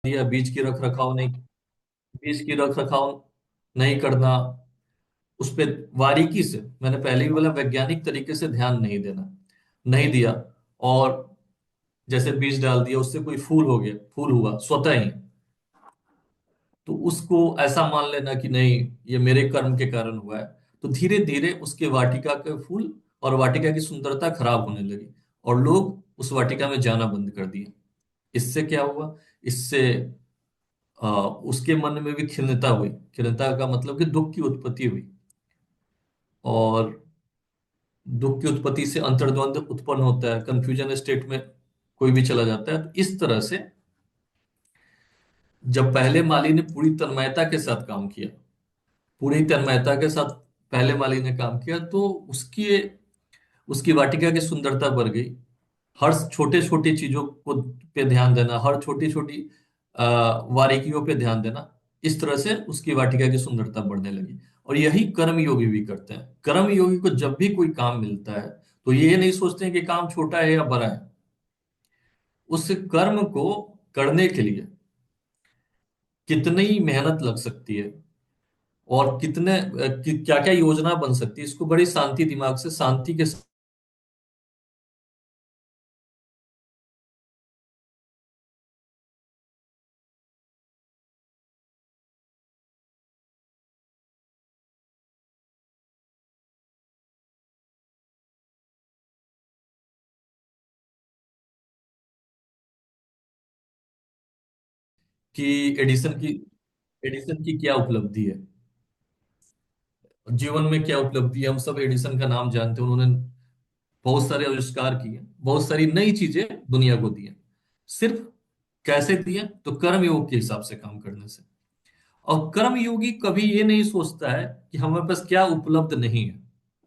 दिया, बीज की रख रखाव नहीं करना, उस पे बारीकी से, मैंने पहले भी बोला, वैज्ञानिक तरीके से ध्यान नहीं देना, नहीं दिया। और जैसे बीज डाल दिया, उससे कोई फूल हो गया, फूल हुआ स्वतः ही, तो उसको ऐसा मान लेना कि नहीं, ये मेरे कर्म के कारण हुआ है। तो धीरे धीरे उसके वाटिका के फूल और वाटिका की सुंदरता खराब होने लगी, और लोग उस वाटिका में जाना बंद कर दिए। इससे क्या हुआ? इससे उसके मन में भी खिन्नता हुई। खिन्नता का मतलब कि दुख की उत्पत्ति हुई, और दुख की उत्पत्ति से अंतर्द्वंद उत्पन्न होता है, कंफ्यूजन स्टेट में कोई भी चला जाता है। तो इस तरह से जब पहले माली ने पूरी तन्मयता के साथ काम किया, पूरी तन्मयता के साथ पहले माली ने काम किया, तो उसकी उसकी वाटिका की सुंदरता बढ़ गई। हर छोटे छोटे चीजों को पे ध्यान देना, हर छोटी छोटी बारीकियों पे ध्यान देना, इस तरह से उसकी वाटिका की सुंदरता बढ़ने लगी। और यही कर्म योगी भी करते हैं। कर्म योगी को जब भी कोई काम मिलता है, तो ये नहीं सोचते हैं कि काम छोटा है या बड़ा है। उस कर्म को करने के लिए कितनी मेहनत लग सकती है, और क्या क्या योजना बन सकती है, इसको बड़ी शांति दिमाग से, शांति के साथ कि एडिसन की एडिसन की क्या उपलब्धि है, जीवन में क्या उपलब्धि है। हम सब एडिसन का नाम जानते हैं, उन्होंने बहुत सारे आविष्कार किए, बहुत सारी नई चीजें दुनिया को दी हैं। सिर्फ कैसे दिए? तो कर्म योग के हिसाब से काम करने से। और कर्म योगी कभी ये नहीं सोचता है कि हमारे पास क्या उपलब्ध नहीं है।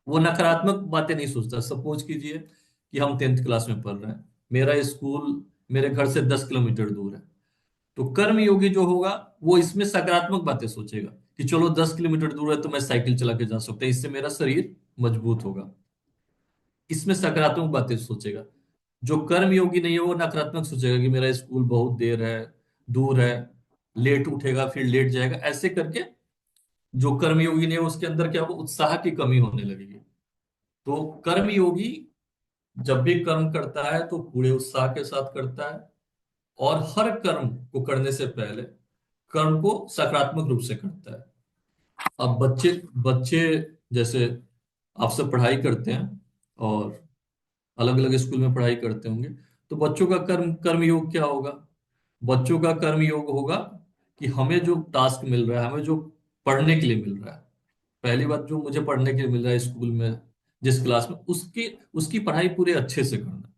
वो नकारात्मक बातें नहीं सोचता। सपोज कीजिए कि हम 10th क्लास में पढ़ रहे हैं, मेरा स्कूल मेरे घर से 10 किलोमीटर दूर है। तो कर्म योगी जो होगा, वो इसमें सकारात्मक बातें सोचेगा कि चलो 10 किलोमीटर दूर है तो मैं साइकिल चला के जा सकता हूँ, इससे मेरा शरीर मजबूत होगा। इसमें सकारात्मक बातें सोचेगा। जो कर्म योगी नहीं है, वो नकारात्मक सोचेगा कि मेरा स्कूल बहुत देर है, दूर है, लेट उठेगा फिर लेट जाएगा, ऐसे करके। जो कर्म योगी नहीं है, उसके अंदर क्या होगा? उत्साह की कमी होने लगेगी। तो कर्म योगी जब भी कर्म करता है तो पूरे उत्साह के साथ करता है, और हर कर्म को करने से पहले कर्म को सकारात्मक रूप से करता है। अब बच्चे बच्चे जैसे आप सब पढ़ाई करते हैं, और अलग अलग स्कूल में पढ़ाई करते होंगे, तो बच्चों का कर्म योग क्या होगा? बच्चों का कर्म योग होगा कि हमें जो टास्क मिल रहा है, हमें जो पढ़ने के लिए मिल रहा है, पहली बात, जो मुझे पढ़ने के लिए मिल रहा है स्कूल में, जिस क्लास में, उसकी उसकी पढ़ाई पूरे अच्छे से करना।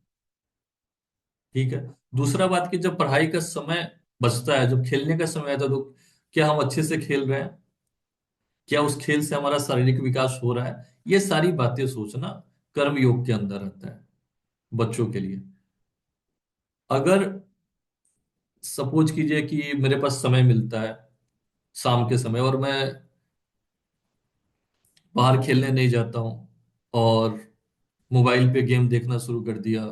ठीक है। दूसरा बात कि जब पढ़ाई का समय बचता है, जब खेलने का समय आता है, तो क्या हम अच्छे से खेल रहे हैं? क्या उस खेल से हमारा शारीरिक विकास हो रहा है? ये सारी बातें सोचना कर्म योग के अंदर आता है बच्चों के लिए। अगर सपोज कीजिए कि मेरे पास समय मिलता है शाम के समय, और मैं बाहर खेलने नहीं जाता हूँ, और मोबाइल पे गेम देखना शुरू कर दिया,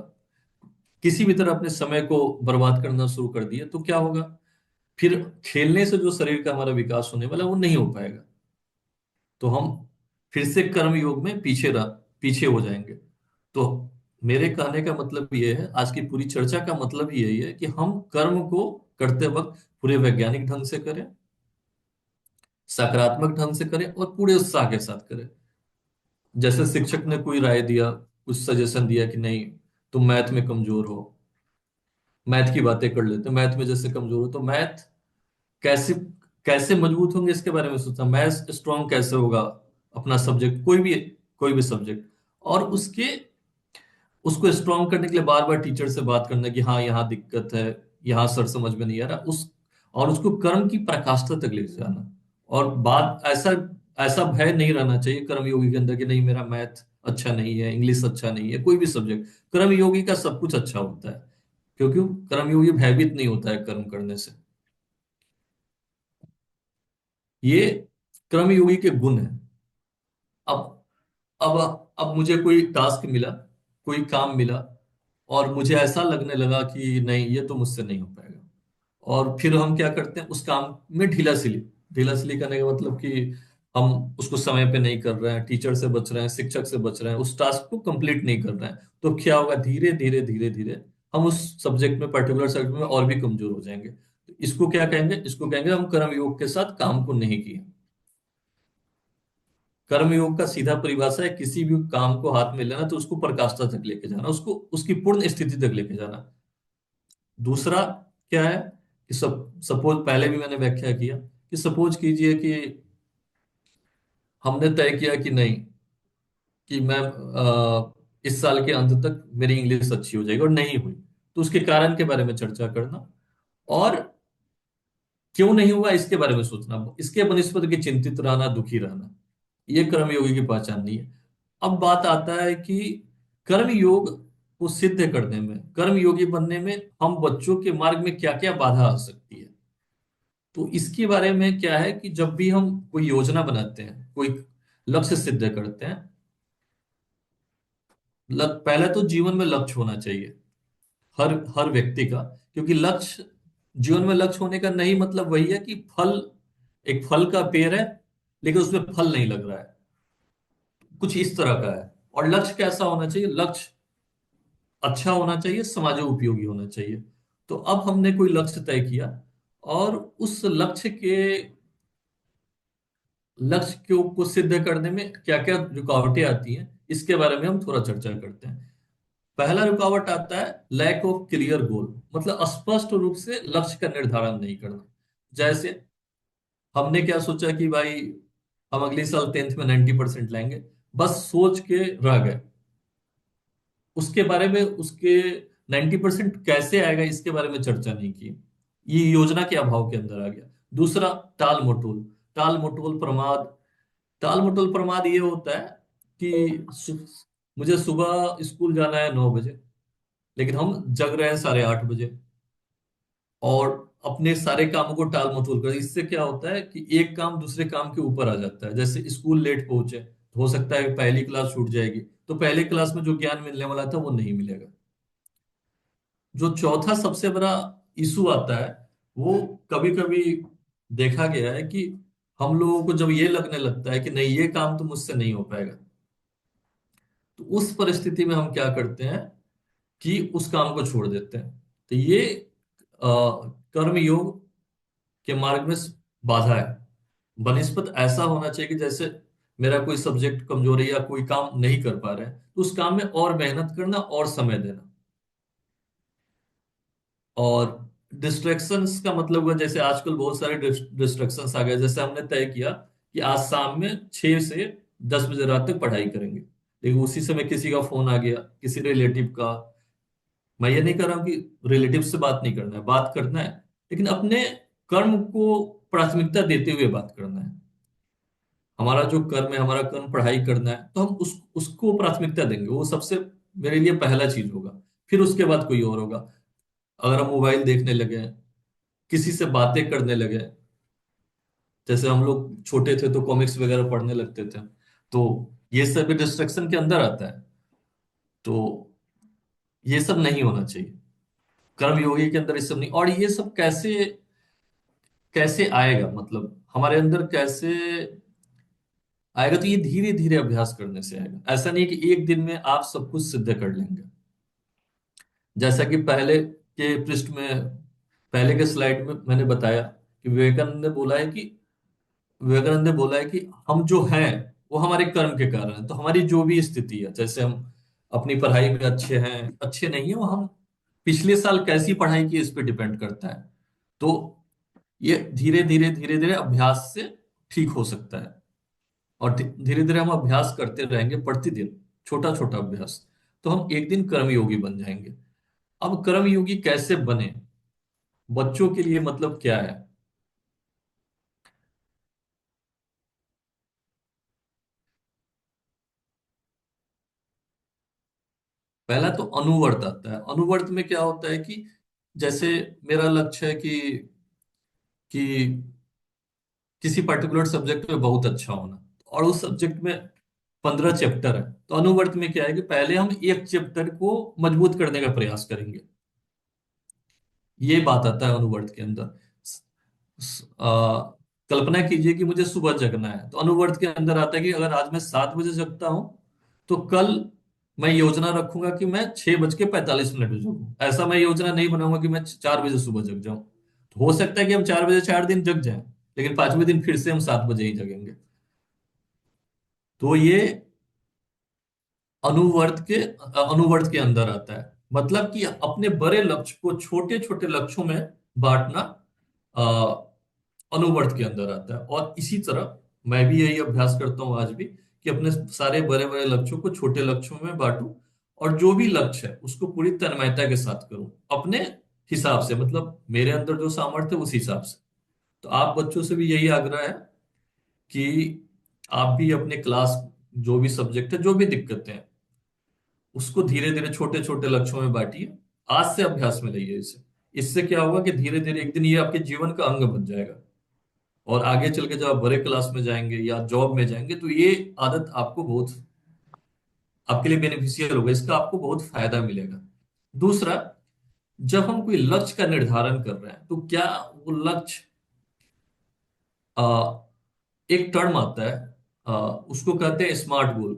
किसी भी तरह अपने समय को बर्बाद करना शुरू कर दिया, तो क्या होगा? फिर खेलने से जो शरीर का हमारा विकास होने वाला है, वो नहीं हो पाएगा। तो हम फिर से कर्म योग में पीछे हो जाएंगे। तो मेरे कहने का मतलब ये है, आज की पूरी चर्चा का मतलब ही यही है कि हम कर्म को करते वक्त पूरे वैज्ञानिक ढंग से करें, सकारात्मक ढंग से करें, और पूरे उत्साह के साथ करें। जैसे शिक्षक ने कोई राय दिया, कुछ सजेशन दिया कि नहीं, तुम मैथ में कमजोर हो, मैथ की बातें कर लेते हैं, मैथ में जैसे कमजोर हो, तो मैथ कैसे कैसे मजबूत होंगे इसके बारे में सोचना, मैथ स्ट्रांग कैसे होगा, अपना सब्जेक्ट, कोई भी सब्जेक्ट, और उसको स्ट्रांग करने के लिए बार बार टीचर से बात करना कि हाँ यहाँ दिक्कत है, यहाँ सर समझ में नहीं आ रहा, और उसको कर्म की पराकाष्ठा तक ले जाना। और बात ऐसा ऐसा भय नहीं रहना चाहिए कर्मयोगी के अंदर कि नहीं, मेरा मैथ अच्छा नहीं है, इंग्लिश अच्छा नहीं है, कोई भी सब्जेक्ट, कर्मयोगी का सब कुछ अच्छा होता है, क्योंकि कर्मयोगी भयभीत नहीं होता है कर्म करने से। ये कर्मयोगी के गुण है। अब अब अब मुझे कोई टास्क मिला, कोई काम मिला, और मुझे ऐसा लगने लगा कि नहीं, ये तो मुझसे नहीं हो पाएगा, और फिर हम क्या करते हैं, उस काम में ढीला सिली करने का मतलब कि हम उसको समय पे नहीं कर रहे हैं, टीचर से बच रहे हैं, शिक्षक से बच रहे हैं, उस टास्क को कंप्लीट नहीं कर रहे हैं, तो क्या होगा, धीरे धीरे धीरे धीरे हम उस सब्जेक्ट में, पर्टिकुलर सब्जेक्ट में और भी कमजोर हो जाएंगे। तो इसको क्या कहेंगे, इसको कहेंगे हम कर्मयोग के साथ काम को नहीं किए। कर्मयोग का सीधा परिभाषा है किसी भी काम को हाथ में लेना तो उसको पराकाष्ठा तक लेके जाना, उसको उसकी पूर्ण स्थिति तक लेके जाना। दूसरा क्या है कि सपोज, पहले भी मैंने व्याख्या किया कि सपोज कीजिए कि हमने तय किया कि नहीं, कि मैं इस साल के अंत तक मेरी इंग्लिश अच्छी हो जाएगी और नहीं हुई, तो उसके कारण के बारे में चर्चा करना, और क्यों नहीं हुआ इसके बारे में सोचना, इसके बनिस्पत की चिंतित रहना, दुखी रहना, ये कर्मयोगी की पहचान नहीं है। अब बात आता है कि कर्मयोग को सिद्ध करने में, कर्मयोगी बनने में हम बच्चों के मार्ग में क्या क्या बाधा आ सकती है। तो इसके बारे में क्या है कि जब भी हम कोई योजना बनाते हैं, कोई लक्ष्य सिद्ध करते हैं, पहले तो जीवन में लक्ष्य होना चाहिए हर हर व्यक्ति का। क्योंकि लक्ष्य, जीवन में लक्ष्य होने का नहीं मतलब वही है कि फल, एक फल का पेड़ है लेकिन उसमें फल नहीं लग रहा है, कुछ इस तरह का है। और लक्ष्य कैसा होना चाहिए, लक्ष्य अच्छा होना चाहिए, समाज उपयोगी होना चाहिए। तो अब हमने कोई लक्ष्य तय किया, और उस लक्ष्य को सिद्ध करने में क्या क्या रुकावटें आती हैं, इसके बारे में हम थोड़ा चर्चा करते हैं। पहला रुकावट आता है लैक ऑफ क्लियर गोल, मतलब स्पष्ट रूप से लक्ष्य का निर्धारण नहीं करना। जैसे हमने क्या सोचा कि भाई हम अगले साल 10th में 90% लाएंगे, बस सोच के रह गए, उसके बारे में, उसके 90% कैसे आएगा इसके बारे में चर्चा नहीं की, ये योजना के अभाव के अंदर आ गया। दूसरा, टाल मटोल, टाल मटोल प्रमाद। टाल मटोल प्रमाद ये होता है कि मुझे सुबह स्कूल जाना है 9 बजे, लेकिन हम जग रहे हैं 8:30 बजे, और अपने सारे कामों को टाल मटोल कर, इससे क्या होता है कि एक काम दूसरे काम के ऊपर आ जाता है। जैसे स्कूल लेट पहुंचे तो हो सकता है कि पहली क्लास छूट जाएगी, तो पहली क्लास में जो ज्ञान मिलने वाला था वो नहीं मिलेगा। जो चौथा सबसे बड़ा इशू आता है, वो कभी कभी देखा गया है कि हम लोगों को जब ये लगने लगता है कि नहीं, ये काम तो मुझसे नहीं हो पाएगा, तो उस परिस्थिति में हम क्या करते हैं कि उस काम को छोड़ देते हैं। तो ये कर्म योग के मार्ग में बाधा है। बनिस्पत ऐसा होना चाहिए कि जैसे मेरा कोई सब्जेक्ट कमजोर है या कोई काम नहीं कर पा रहे हैं, तो उस काम में और मेहनत करना और समय देना। और डिस्ट्रैक्शंस का मतलब हुआ, जैसे आजकल बहुत सारे डिस्ट्रैक्शंस आ गए। जैसे हमने तय किया कि आज शाम में 6 से 10 बजे रात तक पढ़ाई करेंगे, लेकिन उसी समय किसी का फोन आ गया, किसी रिलेटिव का। मैं ये नहीं कर रहा हूँ कि रिलेटिव से बात नहीं करना है, बात करना है, लेकिन अपने कर्म को प्राथमिकता देते हुए बात करना है। हमारा जो कर्म है, हमारा कर्म पढ़ाई करना है, तो हम उसको प्राथमिकता देंगे, वो सबसे मेरे लिए पहला चीज होगा। फिर उसके बाद कोई और होगा। अगर हम मोबाइल देखने लगे, किसी से बातें करने लगे, जैसे हम लोग छोटे थे तो कॉमिक्स वगैरह पढ़ने लगते थे, तो ये सब भी डिस्ट्रक्शन के अंदर आता है। तो ये सब नहीं होना चाहिए कर्म योगी के अंदर, ये सब नहीं। और ये सब कैसे कैसे आएगा, मतलब हमारे अंदर कैसे आएगा, तो ये धीरे धीरे अभ्यास करने से आएगा। ऐसा नहीं है कि एक दिन में आप सब कुछ सिद्ध कर लेंगे। जैसा कि पहले के पृष्ठ में, पहले के स्लाइड में मैंने बताया कि विवेकानंद ने बोला है कि हम जो हैं वो हमारे कर्म के कारण है। तो हमारी जो भी स्थिति है, जैसे हम अपनी पढ़ाई में अच्छे हैं, अच्छे नहीं है, वो हम पिछले साल कैसी पढ़ाई की इस पे डिपेंड करता है। तो ये धीरे धीरे धीरे धीरे अभ्यास से ठीक हो सकता है। और धीरे धीरे हम अभ्यास करते रहेंगे प्रतिदिन, छोटा छोटा अभ्यास, तो हम एक दिन कर्मयोगी बन जाएंगे। अब कर्मयोगी कैसे बने, बच्चों के लिए मतलब क्या है। पहला तो अनुवर्त आता है। अनुवर्त में क्या होता है कि जैसे मेरा लक्ष्य है कि किसी पर्टिकुलर सब्जेक्ट में बहुत अच्छा होना, और उस सब्जेक्ट में 15 चैप्टर है, तो अनुवर्त में क्या है कि पहले हम एक चैप्टर को मजबूत करने का प्रयास करेंगे। ये बात आता है अनुवर्त के अंदर। कल्पना कीजिए कि मुझे सुबह जगना है, तो अनुवर्त के अंदर आता है कि अगर आज मैं 7 बजे जगता हूं, तो कल मैं योजना रखूंगा कि मैं 6:45 पे जगूं। ऐसा मैं योजना नहीं बनाऊंगा कि मैं 4 बजे सुबह जग जाऊं। तो हो सकता है कि हम 4 बजे 4 दिन जग जाएं, लेकिन 5वें दिन फिर से हम 7 बजे ही जगेंगे। तो ये अनुवर्त के अंदर आता है। मतलब कि अपने बड़े लक्ष्य को छोटे छोटे लक्ष्यों में बांटना अनुवर्त के अंदर आता है। और इसी तरह मैं भी यही अभ्यास करता हूं आज भी, कि अपने सारे बड़े बड़े लक्ष्यों को छोटे लक्ष्यों में बांटूं, और जो भी लक्ष्य है उसको पूरी तन्मयता के साथ करूं, अपने हिसाब से, मतलब मेरे अंदर जो सामर्थ्य है उस हिसाब से। तो आप बच्चों से भी यही आग्रह है कि आप भी अपने क्लास, जो भी सब्जेक्ट है, जो भी दिक्कतें हैं, उसको धीरे धीरे छोटे छोटे लक्ष्यों में बांटिए। आज से अभ्यास में लाइए इसे। इससे क्या होगा कि धीरे धीरे एक दिन ये आपके जीवन का अंग बन जाएगा। और आगे चल के जब आप बड़े क्लास में जाएंगे या जॉब में जाएंगे, तो ये आदत आपको बहुत, आपके लिए बेनिफिशियल होगा, इसका आपको बहुत फायदा मिलेगा। दूसरा, जब हम कोई लक्ष्य का निर्धारण कर रहे हैं, तो क्या वो लक्ष्य, आ, एक टर्म आता है, उसको कहते हैं स्मार्ट गोल।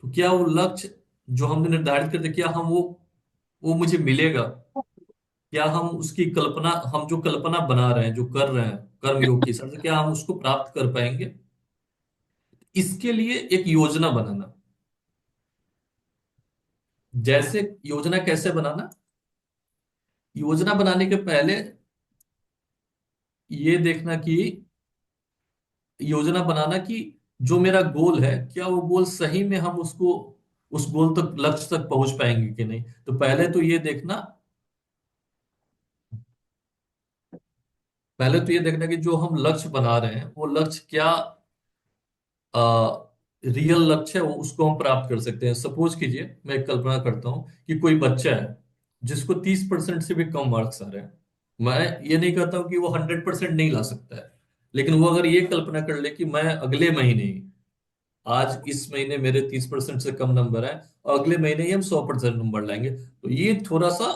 तो क्या वो लक्ष्य जो हमने निर्धारित करते, क्या हम वो मुझे मिलेगा? क्या हम उसकी कल्पना, हम जो कल्पना बना रहे हैं, जो कर रहे हैं कर्म योग के हिसाब से, क्या हम उसको प्राप्त कर पाएंगे? इसके लिए एक योजना बनाना। जैसे योजना कैसे बनाना? योजना बनाने के पहले ये देखना कि, योजना बनाना कि जो मेरा गोल है, क्या वो गोल सही में हम उसको, उस गोल तक, लक्ष्य तक पहुंच पाएंगे कि नहीं। तो पहले तो ये देखना कि जो हम लक्ष्य बना रहे हैं, वो लक्ष्य क्या रियल लक्ष्य है, वो उसको हम प्राप्त कर सकते हैं। सपोज कीजिए, मैं एक कल्पना करता हूँ कि कोई बच्चा है जिसको 30% से भी कम मार्क्स आ रहे हैं। मैं ये नहीं कहता हूँ कि वो 100% नहीं ला सकता है, लेकिन वो अगर ये कल्पना कर ले कि मैं अगले महीने ही, आज इस महीने मेरे 30% से कम नंबर है, और अगले महीने ही हम 100% नंबर लाएंगे, तो ये थोड़ा सा,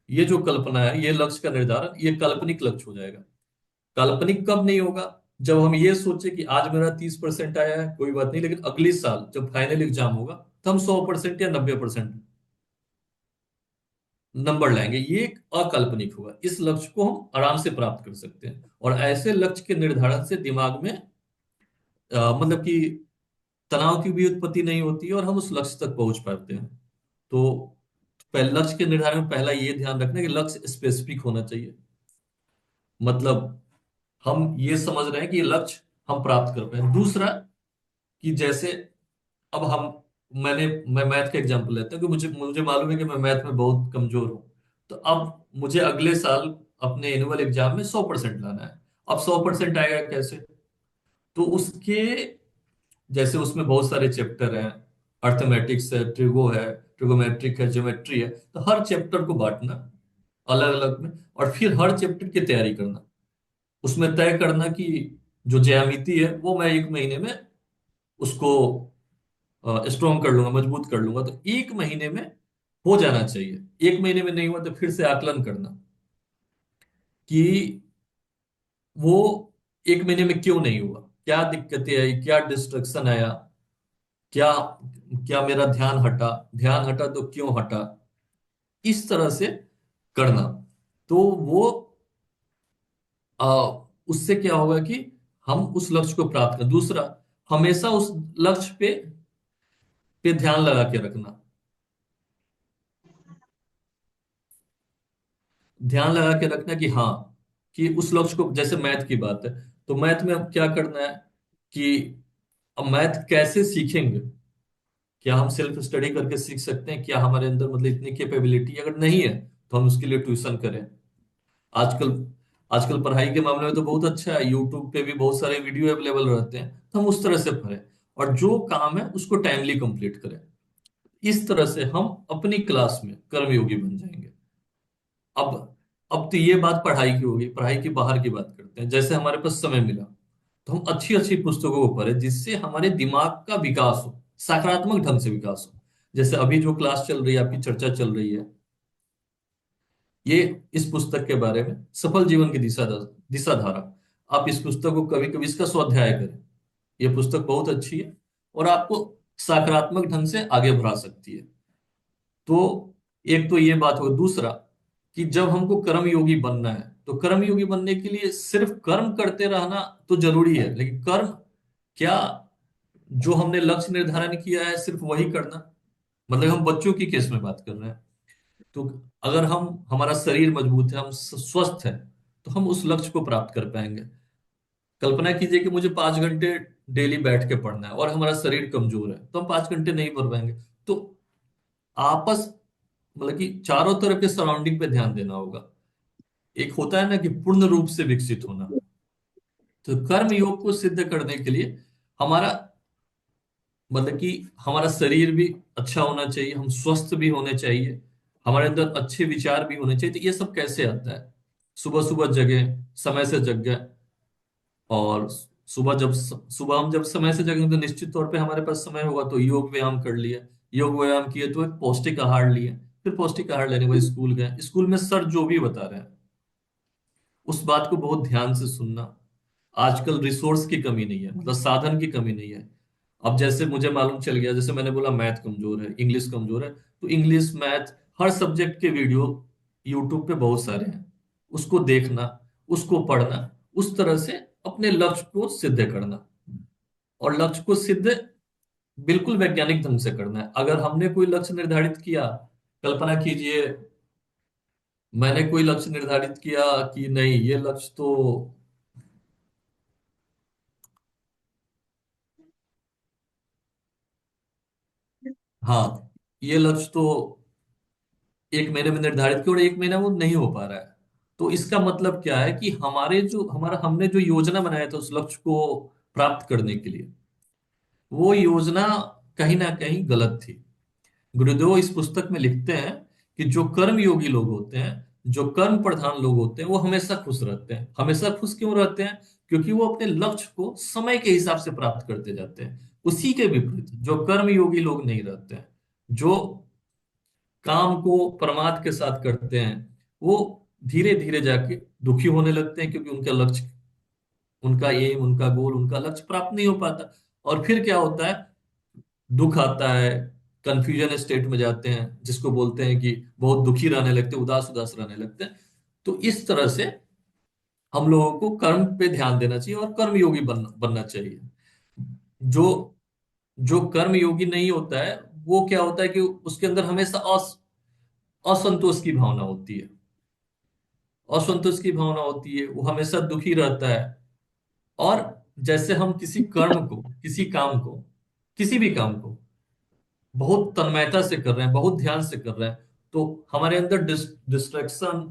ये जो कल्पना है, ये लक्ष्य का निर्धारण, ये काल्पनिक लक्ष्य हो जाएगा। काल्पनिक कब नहीं होगा? जब हम ये सोचे कि आज मेरा 30% आया है, कोई बात नहीं, लेकिन अगले साल जब फाइनल एग्जाम होगा, तो हम 100% या 90% नंबर लाएंगे। ये एक अकाल्पनिक होगा। इस लक्ष्य को हम आराम से प्राप्त कर सकते हैं। और ऐसे लक्ष्य के निर्धारण से दिमाग में मतलब कि तनाव की भी उत्पत्ति नहीं होती है, और हम उस लक्ष्य तक पहुंच पाते हैं। तो पहले लक्ष्य के निर्धारण में पहला ये ध्यान रखना कि लक्ष्य स्पेसिफिक होना चाहिए। मतलब हम ये समझ रहे हैं कि ये लक्ष्य हम प्राप्त कर पाए। दूसरा, कि जैसे अब मैं मैथ का एग्जांपल लेता हूँ कि मुझे मुझे मालूम है कि मैं मैथ में बहुत कमजोर हूँ। तो अब मुझे अगले साल अपने एनुअल एग्जाम में 100% लाना है। अब 100% आएगा कैसे? तो उसके, जैसे उसमें बहुत सारे चैप्टर हैं, अर्थमेटिक्स है, ट्रिगो है, ट्रिगोमेट्रिक है, ज्योमेट्री है, तो हर चैप्टर को बांटना अलग अलग में, और फिर हर चैप्टर की तैयारी करना। उसमें तय करना कि जो ज्यामिति है वो मैं 1 महीने में उसको स्ट्रॉन्ग कर लूंगा, मजबूत कर लूंगा। तो 1 महीने में हो जाना चाहिए। 1 महीने में नहीं हुआ तो फिर से आकलन करना कि वो 1 महीने में क्यों नहीं हुआ, क्या दिक्कतें आई, क्या डिस्ट्रक्शन आया, क्या क्या मेरा ध्यान हटा, ध्यान हटा तो क्यों हटा, इस तरह से करना। तो वो आ, उससे क्या होगा कि हम उस लक्ष्य को प्राप्त कर। दूसरा, हमेशा उस लक्ष्य पे ध्यान लगा के रखना। ध्यान लगा के रखना कि हाँ, कि उस लक्ष्य को, जैसे मैथ की बात है, तो मैथ में अब क्या करना है कि अब मैथ कैसे सीखेंगे? क्या हम सेल्फ स्टडी करके सीख सकते हैं? क्या हमारे अंदर मतलब इतनी कैपेबिलिटी अगर नहीं है, तो हम उसके लिए ट्यूशन करें। आजकल आजकल पढ़ाई के मामले में तो बहुत अच्छा है, यूट्यूब पे भी बहुत सारे वीडियो अवेलेबल रहते हैं, तो हम उस तरह से पढ़ें। और जो काम है उसको टाइमली कंप्लीट करें। इस तरह से हम अपनी क्लास में कर्मयोगी बन जाएंगे। अब अब तो ये बात पढ़ाई की होगी, पढ़ाई के बाहर की बात करते हैं। जैसे हमारे पास समय मिला, तो हम अच्छी अच्छी पुस्तकों को पढ़े, जिससे हमारे दिमाग का विकास हो, सकारात्मक ढंग से विकास हो। जैसे अभी जो क्लास चल रही है, आपकी चर्चा चल रही है, ये इस पुस्तक के बारे में, सफल जीवन की दिशा दिशा धारा। आप इस पुस्तक को कभी कभी इसका स्वाध्याय करें। ये पुस्तक बहुत अच्छी है और आपको सकारात्मक ढंग से आगे बढ़ा सकती है। तो एक तो ये बात हो, दूसरा कि जब हमको कर्म योगी बनना है तो कर्म योगी बनने के लिए सिर्फ कर्म करते रहना तो जरूरी है, लेकिन कर्म क्या, जो हमने लक्ष्य निर्धारण किया है सिर्फ वही करना? मतलब हम बच्चों की केस में बात कर रहे हैं। तो अगर हम, हमारा शरीर मजबूत है, हम स्वस्थ है, तो हम उस लक्ष्य को प्राप्त कर पाएंगे। कल्पना कीजिए कि मुझे 5 घंटे डेली बैठ के पढ़ना है और हमारा शरीर कमजोर है, तो हम 5 घंटे नहीं पढ़ पाएंगे। तो आपस, मतलब कि चारों तरफ के सराउंडिंग पे ध्यान देना होगा। एक होता है ना कि पूर्ण रूप से विकसित होना। तो कर्म योग को सिद्ध करने के लिए हमारा, मतलब कि हमारा शरीर भी अच्छा होना चाहिए, हम स्वस्थ भी होने चाहिए, हमारे अंदर अच्छे विचार भी होने चाहिए। तो ये सब कैसे आता है? सुबह सुबह जगे, समय से जग गए। और सुबह हम जब समय से जगेंगे तो निश्चित तौर पे हमारे पास समय होगा, तो योग व्यायाम कर लिया। योग व्यायाम किए तो एक पौष्टिक आहार लिए। फिर पौष्टिक आहार लेने के बाद स्कूल गए। स्कूल में सर जो भी बता रहे हैं उस बात को बहुत ध्यान से सुनना। आजकल रिसोर्स की कमी नहीं है, मतलब साधन की कमी नहीं है। अब जैसे मुझे मालूम चल गया, जैसे मैंने बोला मैथ कमजोर है, इंग्लिश कमजोर है, तो इंग्लिश मैथ हर सब्जेक्ट के वीडियो यूट्यूब पे बहुत सारे हैं। उसको देखना, उसको पढ़ना, उस तरह से अपने लक्ष्य को सिद्ध करना। और लक्ष्य को सिद्ध बिल्कुल वैज्ञानिक ढंग से करना है। अगर हमने कोई लक्ष्य निर्धारित किया, कल्पना कीजिए मैंने कोई लक्ष्य निर्धारित किया कि नहीं ये लक्ष्य तो, हाँ ये लक्ष्य तो 1 महीने में निर्धारित किया और 1 महीना वो नहीं हो पा रहा है, तो इसका मतलब क्या है कि हमारे जो हमारा हमने जो योजना बनाया था उस लक्ष्य को प्राप्त करने के लिए, वो योजना कहीं ना कहीं गलत थी। गुरुदेव इस पुस्तक में लिखते हैं कि जो कर्म योगी लोग होते हैं, जो कर्म प्रधान लोग होते हैं, वो हमेशा खुश रहते हैं। हमेशा खुश क्यों रहते हैं? क्योंकि वो अपने लक्ष्य को समय के हिसाब से प्राप्त करते जाते हैं। उसी के विपरीत जो कर्म योगी लोग नहीं रहते हैं, जो काम को प्रमाद के साथ करते हैं, वो धीरे धीरे जाके दुखी होने लगते हैं, क्योंकि उनका लक्ष्य, उनका एम, उनका गोल, उनका लक्ष्य प्राप्त नहीं हो पाता। और फिर क्या होता है? दुख आता है, कंफ्यूजन स्टेट में जाते हैं, जिसको बोलते हैं कि बहुत दुखी रहने लगते हैं, उदास उदास रहने लगते हैं। तो इस तरह से हम लोगों को कर्म पे ध्यान देना चाहिए और कर्म योगी बनना चाहिए। जो जो कर्म योगी नहीं होता है, वो क्या होता है कि उसके अंदर हमेशा असंतोष की भावना होती है। असंतोष की भावना होती है, वो हमेशा दुखी रहता है। और जैसे हम किसी कर्म को, किसी काम को, किसी भी काम को बहुत तन्मयता से कर रहे हैं, बहुत ध्यान से कर रहे हैं, तो हमारे अंदर डिस्ट्रैक्शन,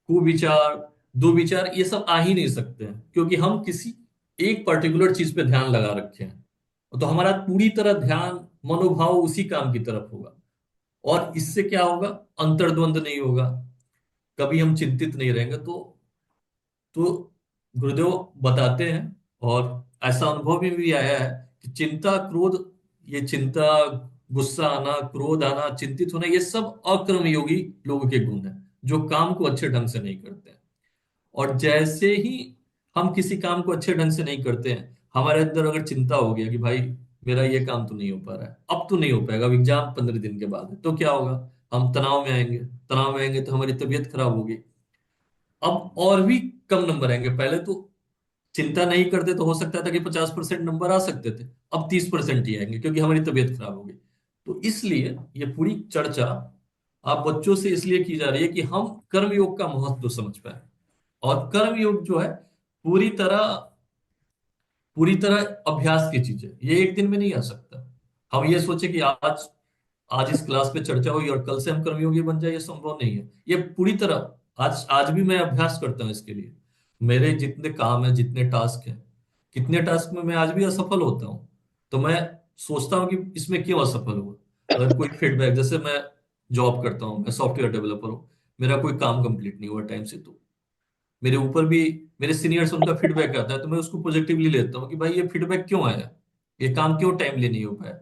कुविचार, दुविचार, ये सब आ ही नहीं सकते हैं, क्योंकि हम किसी एक पर्टिकुलर चीज पे ध्यान लगा रखे हैं। तो हमारा पूरी तरह ध्यान, मनोभाव उसी काम की तरफ होगा। और इससे क्या होगा? अंतर्द्वंद नहीं होगा, कभी हम चिंतित नहीं रहेंगे। तो गुरुदेव बताते हैं, और ऐसा अनुभव में भी आया है कि चिंता, क्रोध, ये चिंता, गुस्सा आना, क्रोध आना, चिंतित होना, ये सब अकर्मयोगी लोगों के गुण हैं, जो काम को अच्छे ढंग से नहीं करते हैं। और जैसे ही हम किसी काम को अच्छे ढंग से नहीं करते हैं, हमारे अंदर अगर चिंता हो गया कि भाई मेरा ये काम तो नहीं हो पा रहा है, अब तो नहीं हो पाएगा, अब एग्जाम 15 दिन के बाद है, तो क्या होगा? हम तनाव में आएंगे। तनाव में आएंगे तो हमारी तबीयत खराब होगी। अब और भी कम नंबर आएंगे। पहले तो चिंता नहीं करते तो हो सकता था कि 50% नंबर आ सकते थे, अब 30% ही आएंगे, क्योंकि हमारी तबीयत खराब होगी। तो इसलिए ये पूरी चर्चा आप बच्चों से इसलिए की जा रही है कि हम कर्मयोग का महत्व समझ पाए। और कर्मयोग जो है पूरी तरह, पूरी तरह अभ्यास की चीज है, ये एक दिन में नहीं आ सकता। हम ये सोचे कि आज आज इस क्लास पे चर्चा हुई और कल से हम कर्मयोगी बन जाए, ये संभव नहीं है। ये पूरी तरह, आज आज भी मैं अभ्यास करता हूँ इसके लिए। मेरे जितने काम है, जितने टास्क हैं, कितने टास्क में मैं आज भी असफल होता हूँ, तो मैं सोचता हूँ कि इसमें क्यों असफल हुआ। अगर कोई फीडबैक, जैसे मैं जॉब करता हूँ, मैं सॉफ्टवेयर डेवलपर हूँ, मेरा कोई काम कंप्लीट नहीं हुआ टाइम से, तो मेरे ऊपर भी मेरे सीनियर्स, उनका फीडबैक आता है, तो मैं उसको पॉजिटिवली लेता हूँ कि भाई ये फीडबैक क्यों आया, ये काम क्यों टाइमली नहीं हो पाया।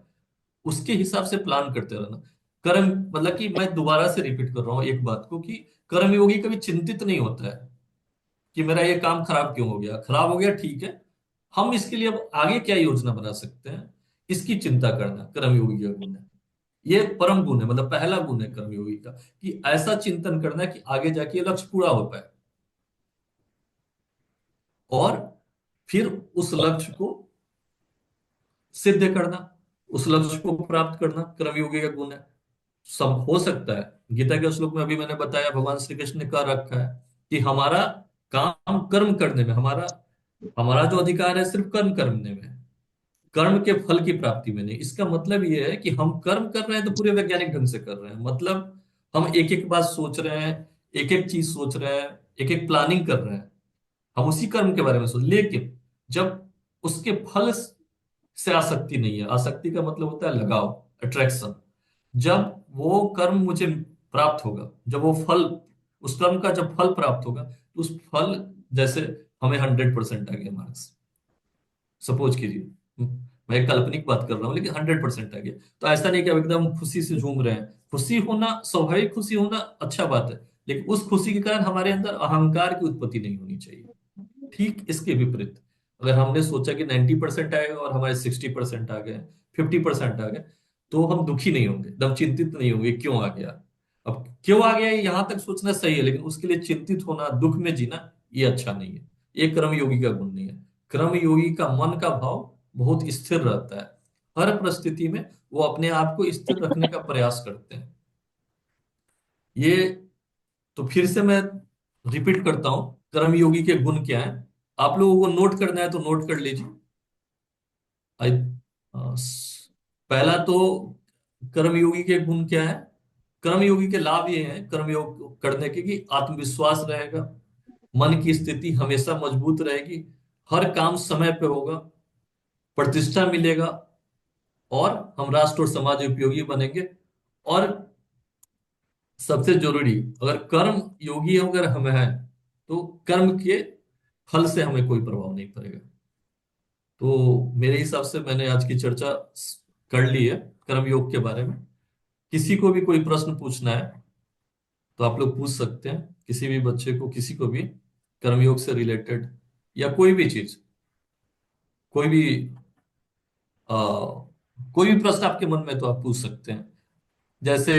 उसके हिसाब से प्लान करते रहना। कर्म, मतलब कि मैं दोबारा से रिपीट कर रहा हूँ एक बात को कि कर्मयोगी कभी चिंतित नहीं होता है कि मेरा ये काम खराब हो गया ठीक है, हम इसके लिए अब आगे क्या योजना बना सकते हैं, इसकी चिंता करना कर्मयोगी का गुण है। ये परम गुण है, मतलब पहला गुण है कर्मयोगी का, कि ऐसा चिंतन करना कि आगे जाके ये लक्ष्य पूरा हो पाए, और फिर उस लक्ष्य को सिद्ध करना, उस लक्ष्य को प्राप्त करना कर्मयोगी का गुण है। सब हो सकता है। गीता के श्लोक में अभी मैंने बताया, भगवान श्री कृष्ण ने कह रखा है कि हमारा काम कर्म करने में, हमारा हमारा जो अधिकार है सिर्फ कर्म करने में, कर्म के फल की प्राप्ति में नहीं। इसका मतलब ये है कि हम कर्म कर रहे हैं तो पूरे वैज्ञानिक ढंग से कर रहे हैं, मतलब हम एक एक बात सोच रहे हैं, एक एक चीज सोच रहे हैं, एक एक प्लानिंग कर रहे हैं, हम उसी कर्म के बारे में सोच, लेकिन जब उसके फल से आसक्ति नहीं है, आसक्ति का मतलब होता है लगाव, अट्रैक्शन, जब वो कर्म मुझे प्राप्त होगा, जब वो फल, उस कर्म का जब फल प्राप्त होगा, तो उस फल, जैसे हमें 100% आ गया मार्क्स, सपोज कीजिए, मैं एक काल्पनिक बात कर रहा हूँ, लेकिन 100% आ गया, तो ऐसा नहीं कि आप एकदम खुशी से झूम रहे हैं। खुशी होना, स्वाभाविक खुशी होना अच्छा बात है, लेकिन उस खुशी के कारण हमारे अंदर अहंकार की उत्पत्ति नहीं होनी चाहिए। ठीक इसके विपरीत, अगर हमने सोचा कि 90% आएगा और हमारे 60% आ गए, 50% आ गए, तो हम दुखी नहीं होंगे, एकदम चिंतित नहीं होंगे क्यों आ गया। अब क्यों आ गया ये यहां तक सोचना सही है, लेकिन उसके लिए चिंतित होना, दुख में जीना, ये अच्छा नहीं है। ये कर्म योगी का गुण नहीं है। कर्म योगी का मन का भाव बहुत स्थिर रहता है, हर परिस्थिति में वो अपने आप को स्थिर रखने का प्रयास करते हैं। ये, तो फिर से मैं रिपीट करता हूं, कर्मयोगी के गुण क्या है। आप लोगों को नोट करना है तो नोट कर लीजिए। आई पहला तो, कर्मयोगी के गुण क्या है, कर्मयोगी के लाभ ये हैं कर्मयोग करने के, कि आत्मविश्वास रहेगा, मन की स्थिति हमेशा मजबूत रहेगी, हर काम समय पे होगा, प्रतिष्ठा मिलेगा, और हम राष्ट्र और समाज उपयोगी बनेंगे। और सबसे जरूरी, अगर कर्म योगी अगर हम हैं, तो कर्म के फल से हमें कोई प्रभाव नहीं पड़ेगा। तो मेरे हिसाब से मैंने आज की चर्चा कर ली है कर्मयोग के बारे में। किसी को भी कोई प्रश्न पूछना है तो आप लोग पूछ सकते हैं, किसी भी बच्चे को, किसी को भी, कर्मयोग से रिलेटेड, या कोई भी चीज, कोई भी आ, कोई भी प्रश्न आपके मन में तो आप पूछ सकते हैं। जैसे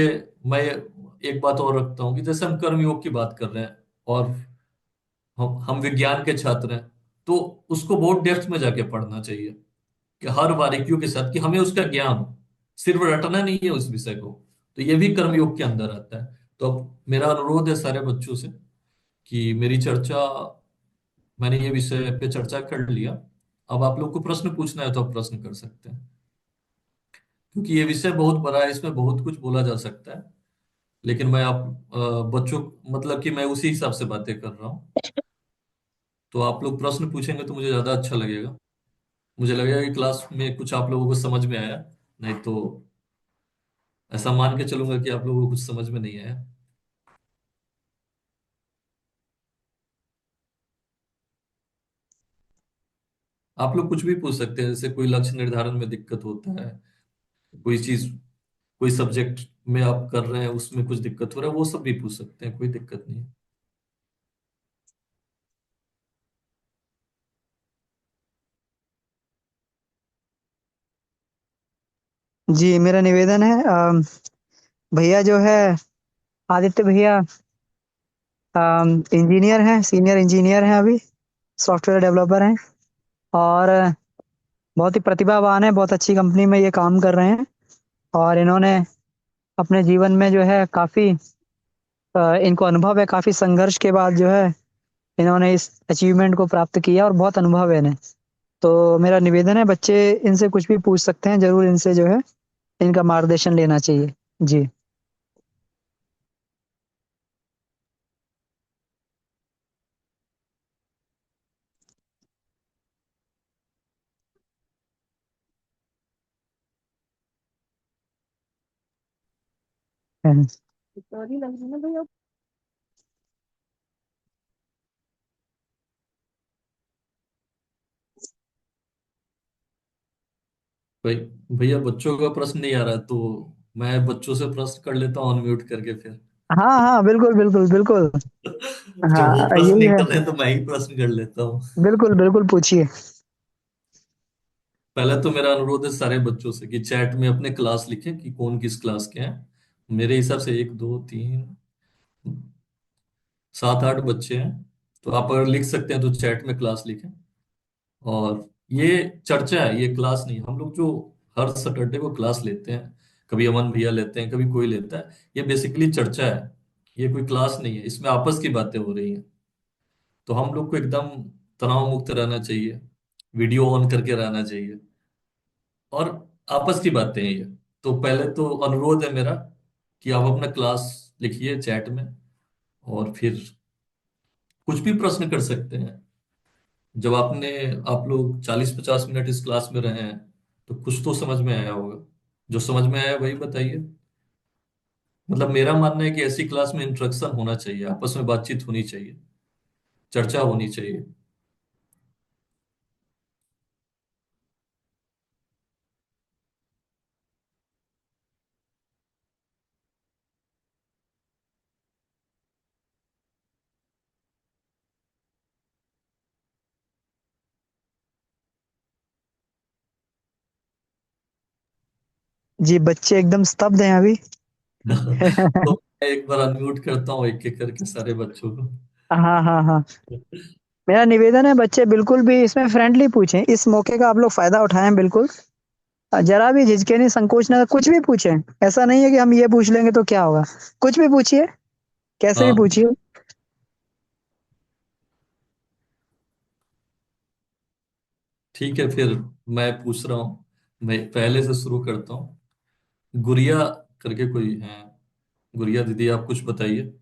मैं एक बात और रखता हूँ कि जैसे हम कर्मयोग की बात कर रहे हैं, और हम विज्ञान के छात्र हैं, तो उसको बहुत डेप्थ में जाके पढ़ना चाहिए, कि हर बारीकियों के साथ, कि हमें उसका ज्ञान हो, सिर्फ रटना नहीं है उस विषय को। तो ये भी कर्मयोग के अंदर आता है। तो अब मेरा अनुरोध है सारे बच्चों से, कि मेरी चर्चा, मैंने ये विषय पे चर्चा कर लिया, अब आप लोग को प्रश्न पूछना है तो आप प्रश्न कर सकते हैं, क्योंकि ये विषय बहुत बड़ा है, इसमें बहुत कुछ बोला जा सकता है। लेकिन मैं आप बच्चों, मतलब कि मैं उसी हिसाब से बातें कर रहा हूँ। तो आप लोग प्रश्न पूछेंगे तो मुझे ज्यादा अच्छा लगेगा, मुझे लगेगा कि क्लास में कुछ आप लोगों को समझ में आया, नहीं तो ऐसा मान के चलूंगा कि आप लोगों को कुछ समझ में नहीं आया। आप लोग कुछ भी पूछ सकते हैं, जैसे कोई लक्ष्य निर्धारण में दिक्कत होता है, कोई चीज, कोई सब्जेक्ट में आप कर रहे हैं उसमें कुछ दिक्कत हो रहा है, वो सब भी पूछ सकते हैं, कोई दिक्कत नहीं है। जी मेरा निवेदन है, भैया जो है, आदित्य भैया इंजीनियर हैं, सीनियर इंजीनियर हैं अभी, सॉफ्टवेयर डेवलपर हैं, और बहुत ही प्रतिभावान है, बहुत अच्छी कंपनी में ये काम कर रहे हैं। और इन्होंने अपने जीवन में जो है काफी, इनको अनुभव है, काफी संघर्ष के बाद जो है इन्होंने इस अचीवमेंट को प्राप्त किया, और बहुत अनुभव है इन्हें। तो मेरा निवेदन है, बच्चे इनसे कुछ भी पूछ सकते हैं, जरूर इनसे जो है इनका मार्गदर्शन लेना चाहिए। जी। भाई, भैया बच्चों का प्रश्न नहीं आ रहा, तो मैं बच्चों से प्रश्न कर लेता हूँ अनम्यूट करके फिर। हाँ हाँ, बिल्कुल बिल्कुल बिल्कुल। जब वो हाँ, प्रश्न यही नहीं है। कर रहे हैं तो मैं ही प्रश्न कर लेता हूँ। बिल्कुल बिल्कुल, पूछिए। पहले तो मेरा अनुरोध है सारे बच्चों से कि चैट में अपने क्लास लिखें कि कौन किस क्लास के हैं। मेरे हिसाब से 1 2 3 7 8 बच्चे हैं। तो आप अगर लिख सकते हैं तो चैट में क्लास लिखें। और ये चर्चा है, ये क्लास नहीं है। हम लोग जो हर सैटरडे को क्लास लेते हैं, कभी अमन भैया लेते हैं, कभी कोई लेता है, ये बेसिकली चर्चा है। ये कोई क्लास नहीं है, इसमें आपस की बातें हो रही हैं। तो हम लोग को एकदम तनाव मुक्त रहना चाहिए, वीडियो ऑन करके रहना चाहिए, और आपस की बातें हैं ये। तो पहले तो अनुरोध है मेरा कि आप अपना क्लास लिखिए चैट में, और फिर कुछ भी प्रश्न कर सकते हैं। जब आप लोग 40 50 मिनट इस क्लास में रहे हैं, तो कुछ तो समझ में आया होगा। जो समझ में आया वही बताइए। मतलब मेरा मानना है कि ऐसी क्लास में इंटरेक्शन होना चाहिए, आपस में बातचीत होनी चाहिए, चर्चा होनी चाहिए। जी, बच्चे एकदम स्तब्ध हैं अभी। तो मैं एक बार अनम्यूट करता हूँ एक एक करके सारे बच्चों को। हाँ हाँ हाँ। मेरा निवेदन है, बच्चे बिल्कुल भी इसमें फ्रेंडली पूछें, इस मौके का आप लोग फायदा उठाएं बिल्कुल। जरा भी झिझके नहीं, संकोच ना, कुछ भी पूछें। ऐसा नहीं है कि हम ये पूछ लेंगे तो क्या होगा। कुछ भी पूछिए, कैसे भी हाँ, पूछिए। ठीक है फिर। मैं पूछ रहा हूँ, मैं पहले से शुरू करता हूँ। गुड़िया करके कोई है? गुड़िया दीदी, आप कुछ बताइए।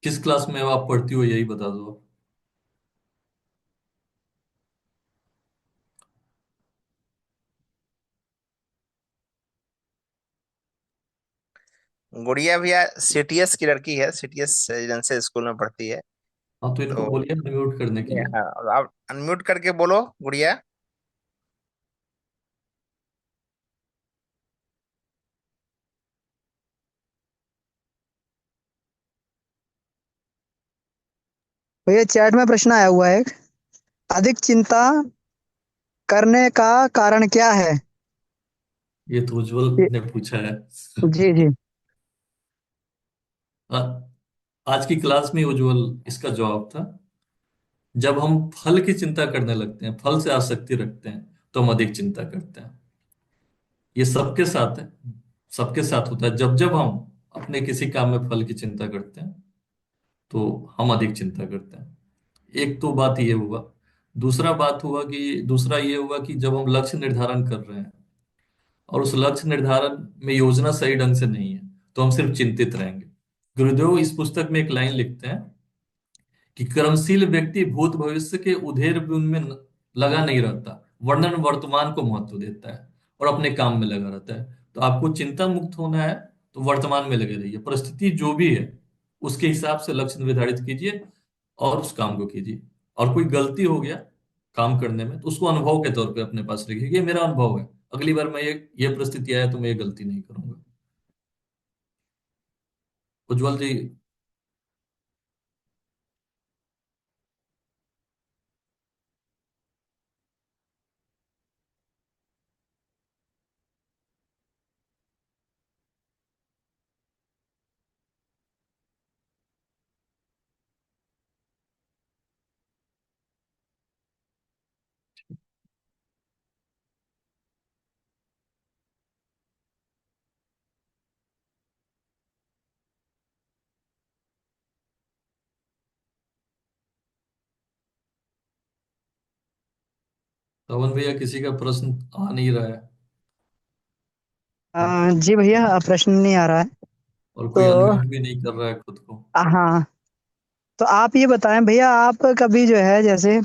किस क्लास में आप पढ़ती हो, यही बता दो आप। गुड़िया भैया सीटीएस की लड़की है, सीटीएस रेजिडेंशियल स्कूल में पढ़ती है। हाँ, तो इनको तो बोलिए अनम्यूट करने के लिए। हाँ, और आप अनम्यूट करके बोलो गुड़िया। भैया, चैट में प्रश्न आया हुआ है एक, अधिक चिंता करने का कारण क्या है? ये तो उज्जवल ये- ने पूछा है। जी जी। आज की क्लास में उज्जवल इसका जवाब था। जब हम फल की चिंता करने लगते हैं, फल से आसक्ति रखते हैं, तो हम अधिक चिंता करते हैं। ये सबके साथ है, सबके साथ होता है। जब जब हम अपने किसी काम में फल की चिंता करते हैं, तो हम अधिक चिंता करते हैं। एक तो बात ये हुआ। दूसरा ये हुआ कि जब हम लक्ष्य निर्धारण कर रहे हैं, और उस लक्ष्य निर्धारण में योजना सही ढंग से नहीं है, तो हम सिर्फ चिंतित रहेंगे। गुरुदेव इस पुस्तक में एक लाइन लिखते हैं कि कर्मशील व्यक्ति भूत भविष्य के उधेड़ बुन में लगा नहीं रहता, वर्णन वर्तमान को महत्व देता है और अपने काम में लगा रहता है। तो आपको चिंता मुक्त होना है, तो वर्तमान में लगे रहिए। परिस्थिति जो भी है, उसके हिसाब से लक्ष्य निर्धारित कीजिए और उस काम को कीजिए। और कोई गलती हो गया काम करने में, तो उसको अनुभव के तौर पे अपने पास रखिए, ये मेरा अनुभव है, अगली बार मैं ये परिस्थिति आया तो मैं ये गलती नहीं करूंगा। उज्जवल जी। पवन भैया, किसी का प्रश्न आ नहीं रहा है, जी भैया, प्रश्न नहीं आ रहा है। और तो कोई अनम्यूट भी नहीं कर रहा है खुद को। हाँ, तो आप ये बताएं भैया, आप कभी जो है जैसे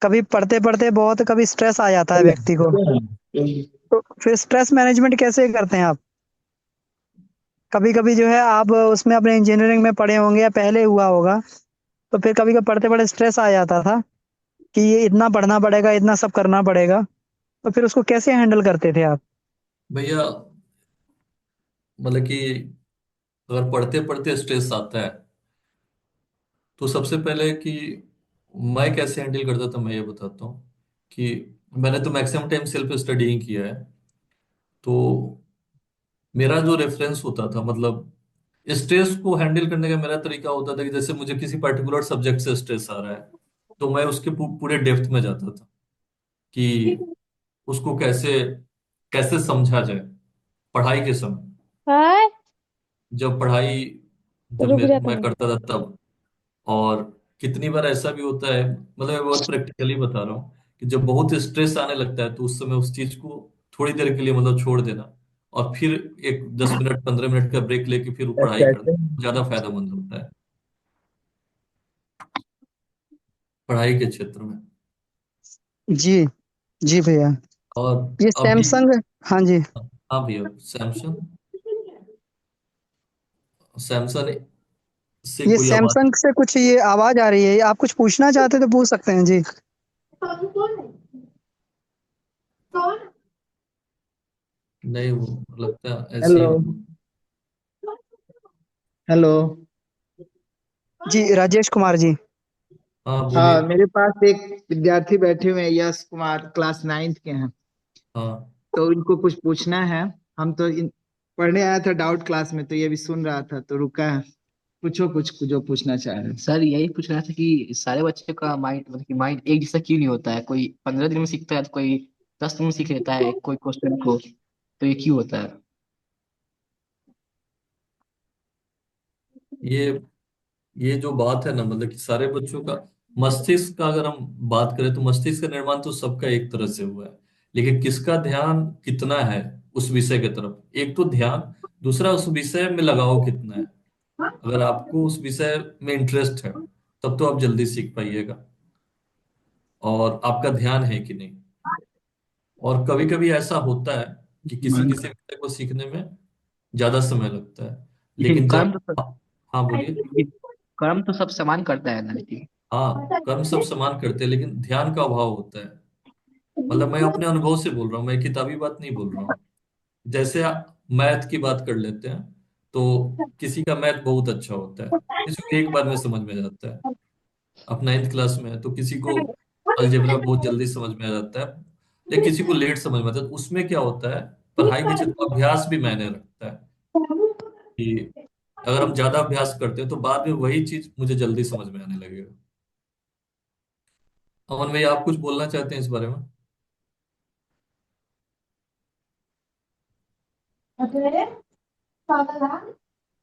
कभी पढ़ते पढ़ते बहुत कभी स्ट्रेस आ जाता है व्यक्ति को, तो फिर स्ट्रेस मैनेजमेंट कैसे करते हैं आप? कभी कभी जो है आप उसमें अपने इंजीनियरिंग में पढ़े होंगे या पहले हुआ होगा, तो फिर कभी कभी पढ़ते पढ़ते स्ट्रेस आ जाता था कि ये इतना पढ़ना पड़ेगा, इतना सब करना पड़ेगा। तो फिर उसको कैसे हैंडल करते थे आप? भैया मतलब कि अगर पढ़ते पढ़ते स्ट्रेस आता है तो सबसे पहले कि मैं कैसे हैंडल करता था मैं ये बताता हूँ कि मैंने तो मैक्सिमम टाइम सेल्फ स्टडी ही किया है। तो मेरा जो रेफरेंस होता था मतलब स्ट्रेस को हैंडल करने का मेरा तरीका होता था कि जैसे मुझे किसी पर्टिकुलर सब्जेक्ट से स्ट्रेस आ रहा है तो मैं उसके पूरे डेप्थ में जाता था कि उसको कैसे कैसे समझा जाए पढ़ाई के समय। हाँ। जब पढ़ाई जब रुक जाता मैं है। करता था तब। और कितनी बार ऐसा भी होता है मतलब मैं बहुत प्रैक्टिकली बता रहा हूँ कि जब बहुत स्ट्रेस आने लगता है तो उस समय उस चीज को थोड़ी देर के लिए मतलब छोड़ देना और फिर एक 10 मिनट 15 मिनट का ब्रेक लेके फिर वो पढ़ाई अच्छा करना अच्छा। ज्यादा फायदेमंद होता है पढ़ाई के क्षेत्र में। जी जी भैया। और ये अभी सैमसंग। हाँ जी। हाँ भैया सैमसंग सैमसंग से ये कोई आवाज सैमसंग से कुछ ये आवाज आ रही है, आप कुछ पूछना चाहते तो पूछ सकते हैं जी। नहीं वो लगता है ऐसे ही हेलो। होगा। हेलो। जी राजेश कुमार जी। हाँ हाँ, बोलिए। मेरे पास एक विद्यार्थी बैठे हुए हैं, यश कुमार, क्लास 9th के हैं। हाँ तो इनको कुछ पूछना है। हम तो पढ़ने आया था डाउट क्लास में, तो ये भी सुन रहा था तो रुका है। पूछो कुछ जो पूछना चाह रहे हैं। सर यही पूछ रहा था कि सारे बच्चे का माइंड मतलब कि माइंड एक जैसा क्यों नहीं होता है? कोई 15 दिन में सीखता है तो कोई 10 दिन में सीख लेता है कोई क्वेश्चन को, तो ये क्यों होता है? ये ये जो बात है ना मतलब कि सारे बच्चों का मस्तिष्क का अगर हम बात करें तो मस्तिष्क का निर्माण तो सबका एक तरह से हुआ है लेकिन किसका ध्यान कितना है उस विषय की तरफ एक तो ध्यान दूसरा उस विषय में लगाव कितना है। अगर आपको उस विषय में इंटरेस्ट है तब तो आप जल्दी सीख पाइएगा और आपका ध्यान है कि नहीं। और कभी कभी ऐसा होता है कि किसी किसी विषय को सीखने में ज्यादा समय लगता है लेकिन लेकिन जब हाँ बोलिए। कर्म तो सब समान करता है ना लेकिन। हाँ कर्म सब समान करते हैं लेकिन ध्यान का अभाव होता है। मतलब मैं अपने अनुभव से बोल रहा हूँ मैं किताबी बात नहीं बोल रहा हूँ। जैसे मैथ की बात कर लेते हैं तो किसी का मैथ बहुत अच्छा होता है किसी को एक बार में समझ में जाता है। अब 9th क्लास में है तो किसी को अलजेब्रा बहुत जल्दी समझ में आ जाता है लेकिन किसी को लेट समझ में आता है तो उसमें क्या होता है पढ़ाई के क्षेत्र में अभ्यास भी मायने रखता है कि अगर हम ज्यादा अभ्यास करते हैं तो बाद में वही चीज मुझे जल्दी समझ में आने लगेगा। अमन भाई आप कुछ बोलना चाहते हैं इस बारे में।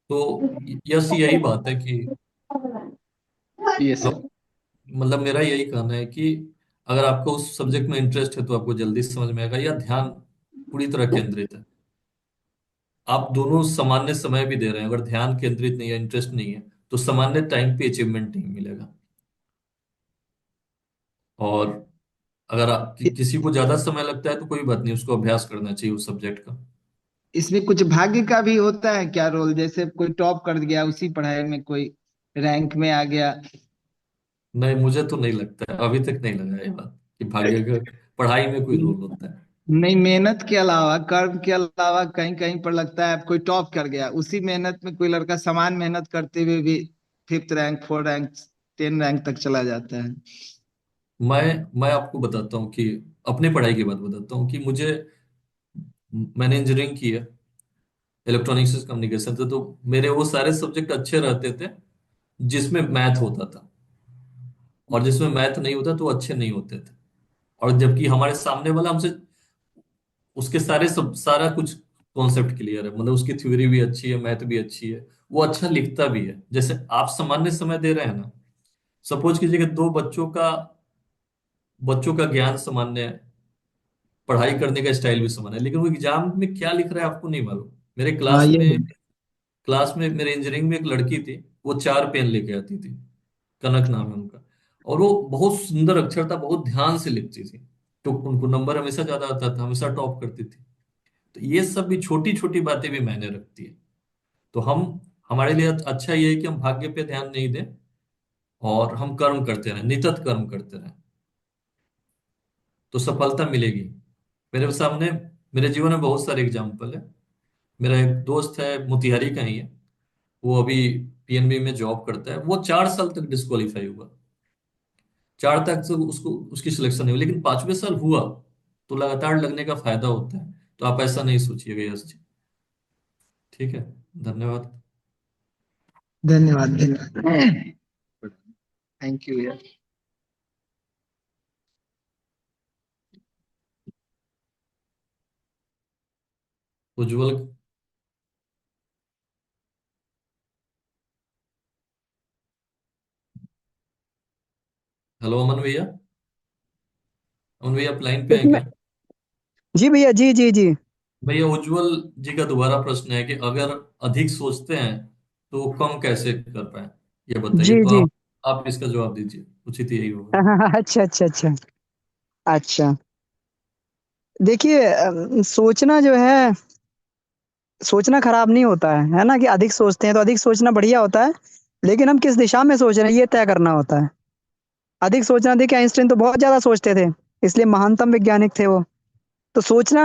तो यस यही बात है कि ये अब सर। मतलब मेरा यही कहना है कि अगर आपको उस सब्जेक्ट में इंटरेस्ट है तो आपको जल्दी समझ में आएगा या ध्यान पूरी तरह केंद्रित है। आप दोनों सामान्य समय भी दे रहे हैं अगर ध्यान केंद्रित नहीं है इंटरेस्ट नहीं है तो सामान्य टाइम पे अचीवमेंट नहीं मिलेगा। और अगर किसी को ज्यादा समय लगता है तो कोई बात नहीं उसको अभ्यास करना चाहिए उस सब्जेक्ट का। इसमें कुछ भाग्य का भी होता है क्या रोल? जैसे कोई टॉप कर गया उसी पढ़ाई में, कोई रैंक में आ गया। नहीं मुझे तो नहीं लगता है अभी तक नहीं लगा ये बात कि भाग्य का पढ़ाई में कोई रोल होता है। नहीं, मेहनत के अलावा, कर्म के अलावा कहीं कहीं पर लगता है कोई टॉप कर गया, उसी मेहनत में कोई लड़का समान मेहनत करते हुए भी 5th rank, 4th rank, 10th rank तक चला जाता है। मैं आपको बताता हूँ कि अपने पढ़ाई की बात बताता हूँ कि मुझे मैंने इंजीनियरिंग की है इलेक्ट्रॉनिक्स कम्युनिकेशन से तो मेरे वो सारे सब्जेक्ट अच्छे रहते थे जिसमें मैथ होता था और जिसमें मैथ नहीं होता तो अच्छे नहीं होते थे। और जबकि हमारे सामने वाला हमसे उसके सारा कुछ कॉन्सेप्ट क्लियर है मतलब उसकी थ्योरी भी अच्छी है मैथ भी अच्छी है वो अच्छा लिखता भी है। जैसे आप सामान्य समय दे रहे हैं ना सपोज कीजिए कि दो बच्चों का ज्ञान सामान्य है पढ़ाई करने का स्टाइल भी समान है लेकिन वो एग्जाम में क्या लिख रहा है आपको नहीं मालूम। मेरे हाँ, ये क्लास में मेरे इंजीनियरिंग में एक लड़की थी वो 4 पेन लेके आती थी कनक नाम है उनका और वो बहुत सुंदर अक्षर था बहुत ध्यान से लिखती थी तो उनको नंबर हमेशा ज्यादा आता था हमेशा टॉप करती थी। तो ये सब भी छोटी छोटी बातें भी मायने रखती है। तो हम हमारे लिए अच्छा ये है कि हम भाग्य पे ध्यान नहीं दें और हम कर्म करते रहें नियत कर्म करते रहें तो सफलता मिलेगी। मेरे सामने, मेरे जीवन में बहुत सारे एग्जाम्पल है। मेरा एक दोस्त है, मोतिहारी का ही है। वो अभी पीएनबी में जॉब करता है। वो 4 साल तक डिस्quालीफाई हुआ। 4 तक से उसको उसकी सिलेक्शन नहीं हुई, लेकिन 5वें साल हुआ। तो लगातार लगने का फायदा होता है। तो आप ऐसा नहीं सोचिएगा यश जी। ठीक है। धन्यवाद। धन्यवाद धन्यवाद। थैंक यू यार। उज्जवल। हेलो अमन भैया। अमन भैया आप लाइन पे हैं इसमें क्या? जी भैया, जी जी जी। भैया उज्जवल जी का दोबारा प्रश्न है कि अगर अधिक सोचते हैं तो कम कैसे कर पाए, ये बताइए। जी तो जी। आप इसका जवाब दीजिए, उचित यही होगा। अच्छा अच्छा अच्छा। अच्छा, देखिए सोचना जो है, सोचना खराब नहीं होता है ना? कि अधिक सोचते हैं तो अधिक सोचना बढ़िया होता है, लेकिन हम किस दिशा में सोच रहे हैं ये तय करना होता है। अधिक सोचना, देखिए आइंस्टाइन तो बहुत ज्यादा सोचते थे, इसलिए महानतम वैज्ञानिक थे वो। तो सोचना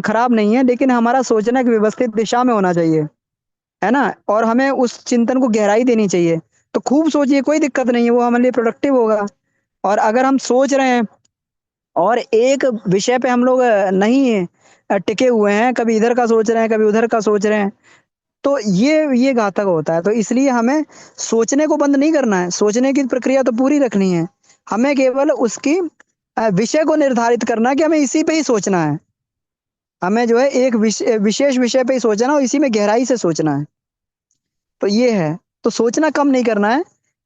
खराब नहीं है, लेकिन हमारा सोचना एक व्यवस्थित दिशा में होना चाहिए, है ना? और हमें उस चिंतन को गहराई देनी चाहिए। तो खूब सोचिए, कोई दिक्कत नहीं है, वो हमारे लिए प्रोडक्टिव होगा। और अगर हम सोच रहे हैं और एक विषय पे हम लोग नहीं टिके हुए हैं, कभी इधर का सोच रहे हैं, कभी उधर का सोच रहे हैं, तो ये घातक होता है। तो इसलिए हमें सोचने को बंद नहीं करना है, सोचने की प्रक्रिया तो पूरी रखनी है। हमें केवल उसकी विषय को निर्धारित करना है कि हमें इसी पे ही सोचना है। हमें जो है एक विशेष विषय पे ही सोचना है और इसी में गहराई से सोचना है। तो ये है। तो सोचना कम नहीं करना है,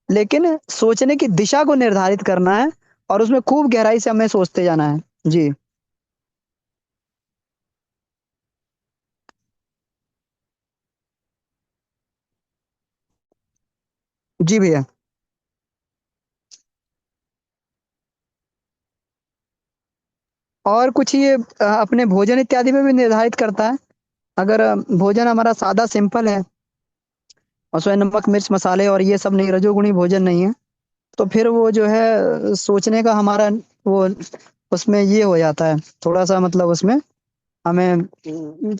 लेकिन सोचने की दिशा को निर्धारित करना है और उसमें खूब गहराई से हमें सोचते जाना है। जी। जी भैया। और कुछ ये अपने भोजन इत्यादि में भी निर्धारित करता है। अगर भोजन हमारा सादा सिंपल है, उसमें नमक मिर्च मसाले और ये सब नहीं, रजोगुणी भोजन नहीं है, तो फिर वो जो है सोचने का हमारा वो उसमें ये हो जाता है, थोड़ा सा मतलब उसमें हमें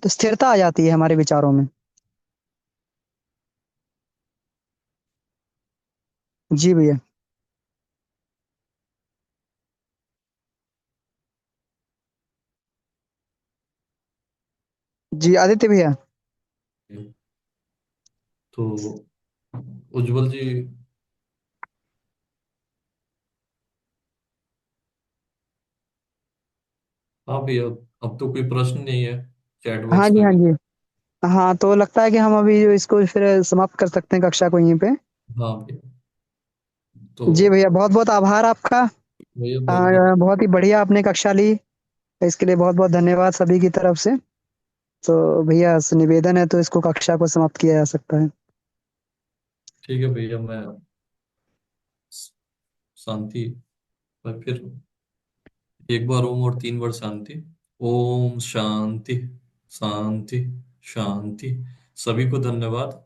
स्थिरता आ जाती है हमारे विचारों में। जी भैया। जी आदित्य भैया। तो उज्जवल जी। हाँ भैया, अब तो कोई प्रश्न नहीं है चैट हाँ बॉक्स जी, में हाँ भी। जी। हाँ, तो लगता है कि हम अभी जो इसको फिर समाप्त कर सकते हैं कक्षा को यहीं पे। हाँ भैया। तो जी भैया, बहुत बहुत आभार आपका। भैया बहुत बहुत। बहुत ही बढ़िया आपने कक्षा ली, इसके लिए बहुत बहुत धन्यवाद सभी की तरफ से। तो भैया निवेदन है, तो इसको कक्षा को समाप्त किया जा सकता है। ठीक है भैया, मैं शांति पर फिर एक बार ओम और 3 बार शांति। ओम शांति, शांति, शांति। सभी को धन्यवाद।